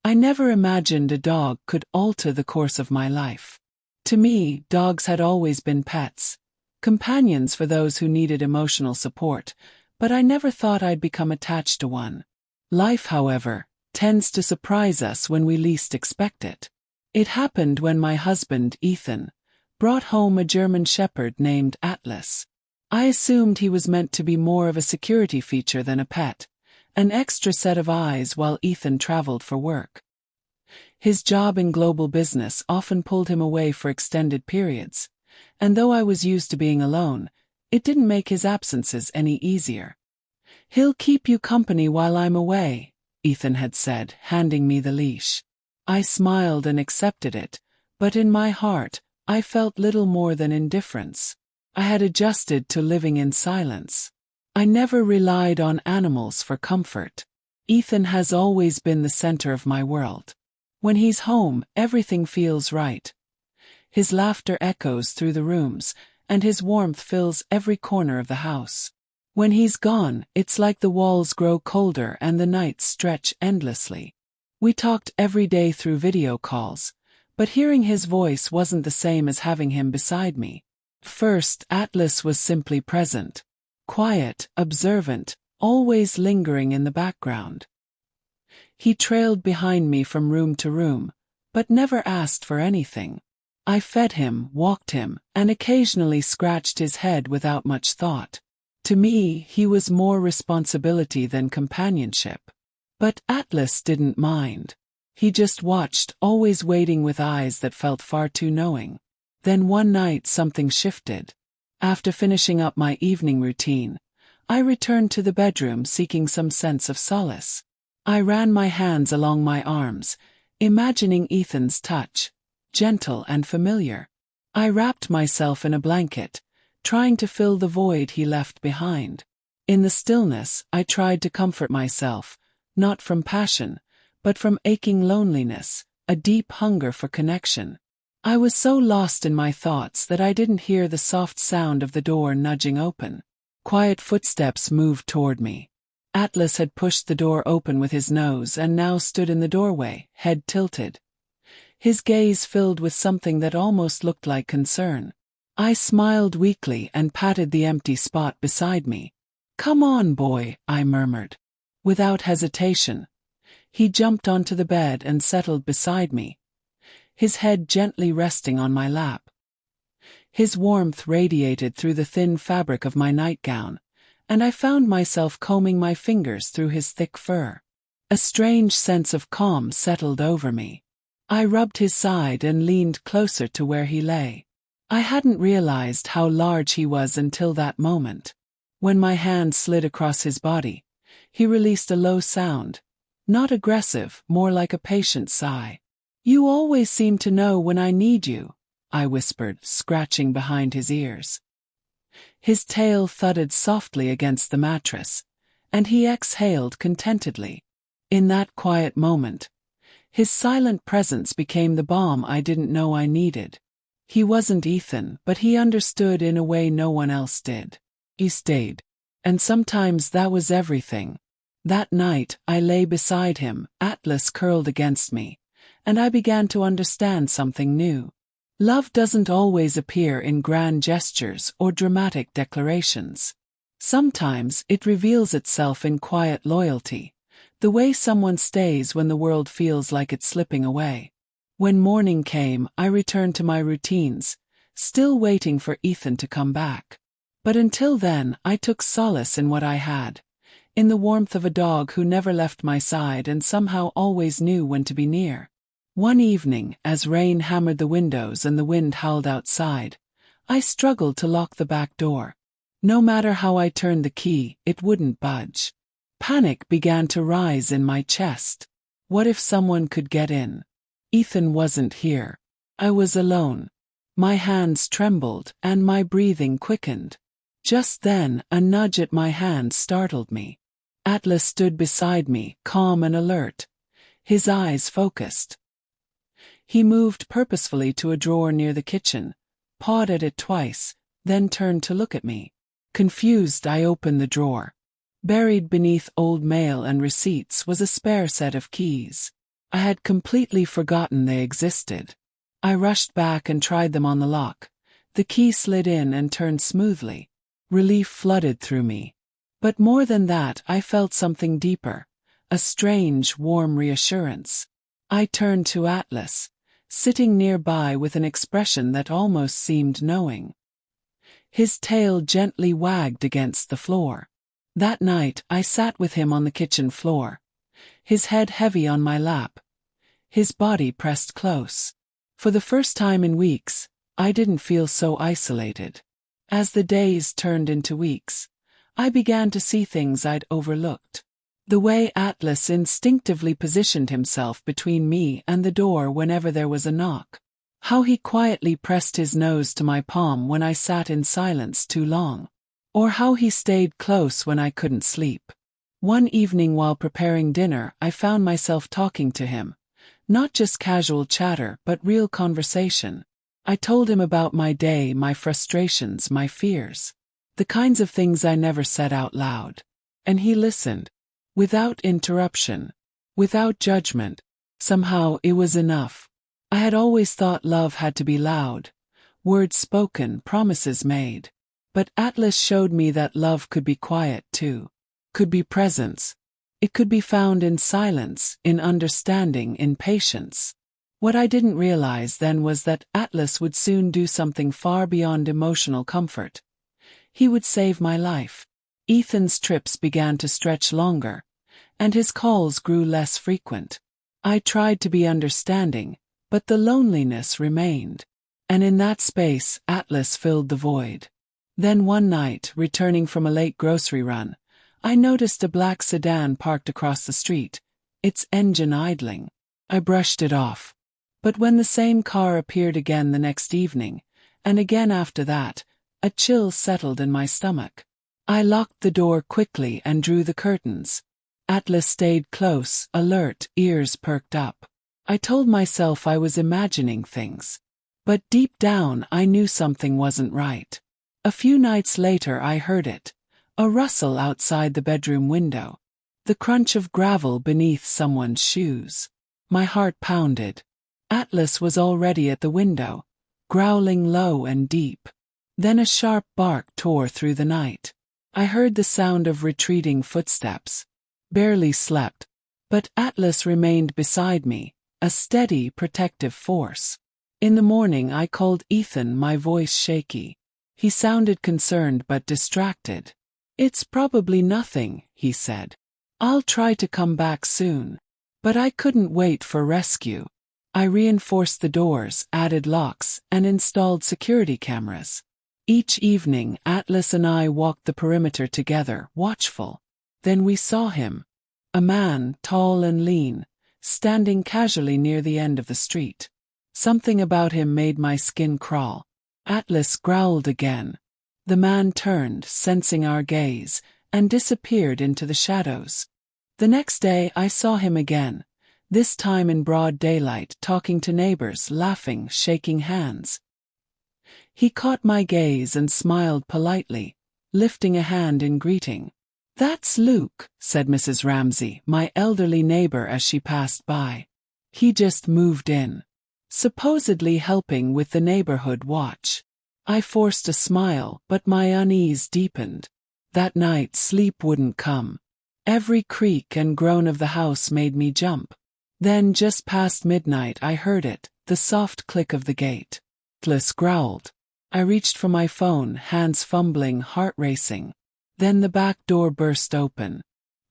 I never imagined a dog could alter the course of my life. To me, dogs had always been pets, companions for those who needed emotional support, but I never thought I'd become attached to one. Life, however, tends to surprise us when we least expect it. It happened when my husband, Ethan, brought home a German Shepherd named Atlas. I assumed he was meant to be more of a security feature than a pet, an extra set of eyes while Ethan traveled for work. His job in global business often pulled him away for extended periods, and though I was used to being alone, it didn't make his absences any easier. "He'll keep you company while I'm away," Ethan had said, handing me the leash. I smiled and accepted it, but in my heart, I felt little more than indifference. I had adjusted to living in silence. I never relied on animals for comfort. Ethan has always been the center of my world. When he's home, everything feels right. His laughter echoes through the rooms, and his warmth fills every corner of the house. When he's gone, it's like the walls grow colder and the nights stretch endlessly. We talked every day through video calls, but hearing his voice wasn't the same as having him beside me. First, Atlas was simply present. Quiet, observant, always lingering in the background. He trailed behind me from room to room, but never asked for anything. I fed him, walked him, and occasionally scratched his head without much thought. To me, he was more responsibility than companionship. But Atlas didn't mind. He just watched, always waiting with eyes that felt far too knowing. Then one night something shifted. After finishing up my evening routine, I returned to the bedroom seeking some sense of solace. I ran my hands along my arms, imagining Ethan's touch, gentle and familiar. I wrapped myself in a blanket, trying to fill the void he left behind. In the stillness, I tried to comfort myself, not from passion, but from aching loneliness, a deep hunger for connection. I was so lost in my thoughts that I didn't hear the soft sound of the door nudging open. Quiet footsteps moved toward me. Atlas had pushed the door open with his nose and now stood in the doorway, head tilted. His gaze filled with something that almost looked like concern. I smiled weakly and patted the empty spot beside me. "Come on, boy," I murmured. Without hesitation, he jumped onto the bed and settled beside me, his head gently resting on my lap. His warmth radiated through the thin fabric of my nightgown, and I found myself combing my fingers through his thick fur. A strange sense of calm settled over me. I rubbed his side and leaned closer to where he lay. I hadn't realized how large he was until that moment. When my hand slid across his body, he released a low sound, not aggressive, more like a patient sigh. "You always seem to know when I need you," I whispered, scratching behind his ears. His tail thudded softly against the mattress, and he exhaled contentedly. In that quiet moment, his silent presence became the balm I didn't know I needed. He wasn't Ethan, but he understood in a way no one else did. He stayed, and sometimes that was everything. That night, I lay beside him, Atlas curled against me, and I began to understand something new. Love doesn't always appear in grand gestures or dramatic declarations. Sometimes it reveals itself in quiet loyalty, the way someone stays when the world feels like it's slipping away. When morning came, I returned to my routines, still waiting for Ethan to come back. But until then, I took solace in what I had, in the warmth of a dog who never left my side and somehow always knew when to be near. One evening, as rain hammered the windows and the wind howled outside, I struggled to lock the back door. No matter how I turned the key, it wouldn't budge. Panic began to rise in my chest. What if someone could get in? Ethan wasn't here. I was alone. My hands trembled and my breathing quickened. Just then, a nudge at my hand startled me. Atlas stood beside me, calm and alert, his eyes focused. He moved purposefully to a drawer near the kitchen, pawed at it twice, then turned to look at me. Confused, I opened the drawer. Buried beneath old mail and receipts was a spare set of keys. I had completely forgotten they existed. I rushed back and tried them on the lock. The key slid in and turned smoothly. Relief flooded through me. But more than that, I felt something deeper. A strange, warm reassurance. I turned to Atlas, sitting nearby with an expression that almost seemed knowing. His tail gently wagged against the floor. That night, I sat with him on the kitchen floor, his head heavy on my lap, his body pressed close. For the first time in weeks, I didn't feel so isolated. As the days turned into weeks, I began to see things I'd overlooked. The way Atlas instinctively positioned himself between me and the door whenever there was a knock. How he quietly pressed his nose to my palm when I sat in silence too long. Or how he stayed close when I couldn't sleep. One evening while preparing dinner, I found myself talking to him. Not just casual chatter, but real conversation. I told him about my day, my frustrations, my fears. The kinds of things I never said out loud. And he listened. Without interruption. Without judgment. Somehow it was enough. I had always thought love had to be loud. Words spoken, promises made. But Atlas showed me that love could be quiet too. Could be presence. It could be found in silence, in understanding, in patience. What I didn't realize then was that Atlas would soon do something far beyond emotional comfort. He would save my life. Ethan's trips began to stretch longer, and his calls grew less frequent. I tried to be understanding, but the loneliness remained. And in that space, Atlas filled the void. Then one night, returning from a late grocery run, I noticed a black sedan parked across the street, its engine idling. I brushed it off. But when the same car appeared again the next evening, and again after that, a chill settled in my stomach. I locked the door quickly and drew the curtains. Atlas stayed close, alert, ears perked up. I told myself I was imagining things. But deep down I knew something wasn't right. A few nights later I heard it. A rustle outside the bedroom window. The crunch of gravel beneath someone's shoes. My heart pounded. Atlas was already at the window, growling low and deep. Then a sharp bark tore through the night. I heard the sound of retreating footsteps. Barely slept. But Atlas remained beside me, a steady, protective force. In the morning I called Ethan, my voice shaky. He sounded concerned but distracted. "It's probably nothing," he said. "I'll try to come back soon." But I couldn't wait for rescue. I reinforced the doors, added locks, and installed security cameras. Each evening, Atlas and I walked the perimeter together, watchful. Then we saw him. A man, tall and lean, standing casually near the end of the street. Something about him made my skin crawl. Atlas growled again. The man turned, sensing our gaze, and disappeared into the shadows. The next day I saw him again, this time in broad daylight, talking to neighbors, laughing, shaking hands. He caught my gaze and smiled politely, lifting a hand in greeting. "That's Luke," said Mrs. Ramsey, my elderly neighbor, as she passed by. "He just moved in. Supposedly helping with the neighborhood watch." I forced a smile, but my unease deepened. That night sleep wouldn't come. Every creak and groan of the house made me jump. Then just past midnight I heard it, the soft click of the gate. Atlas growled. I reached for my phone, hands fumbling, heart racing. Then the back door burst open.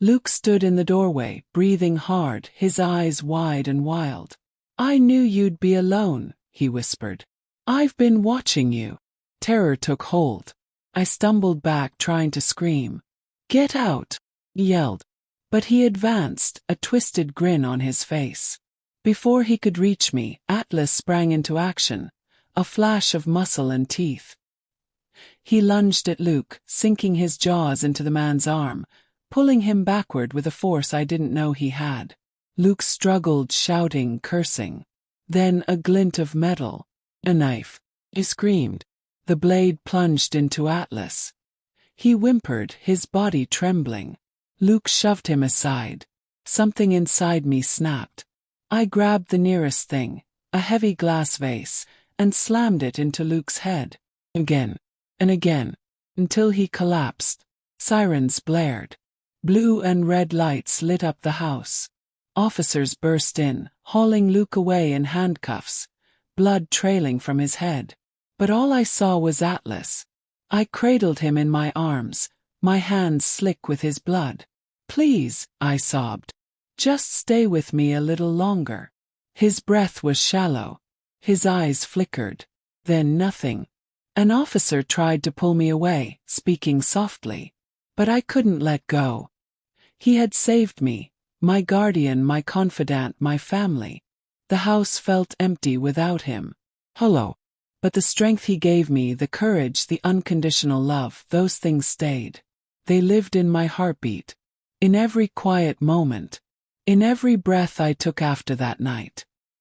Luke stood in the doorway, breathing hard, his eyes wide and wild. "I knew you'd be alone," he whispered. "I've been watching you." Terror took hold. I stumbled back, trying to scream. "Get out!" he yelled. But he advanced, a twisted grin on his face. Before he could reach me, Atlas sprang into action, a flash of muscle and teeth. He lunged at Luke, sinking his jaws into the man's arm, pulling him backward with a force I didn't know he had. Luke struggled, shouting, cursing. Then a glint of metal. "A knife!" he screamed. The blade plunged into Atlas. He whimpered, his body trembling. Luke shoved him aside. Something inside me snapped. I grabbed the nearest thing, a heavy glass vase, and slammed it into Luke's head. Again and again, until he collapsed. Sirens blared. Blue and red lights lit up the house. Officers burst in, hauling Luke away in handcuffs, blood trailing from his head. But all I saw was Atlas. I cradled him in my arms, my hands slick with his blood. "Please," I sobbed. "Just stay with me a little longer." His breath was shallow. His eyes flickered. Then nothing. An officer tried to pull me away, speaking softly. But I couldn't let go. He had saved me, my guardian, my confidant, my family. The house felt empty without him. Hollow. But the strength he gave me, the courage, the unconditional love, those things stayed. They lived in my heartbeat. In every quiet moment. In every breath I took after that night.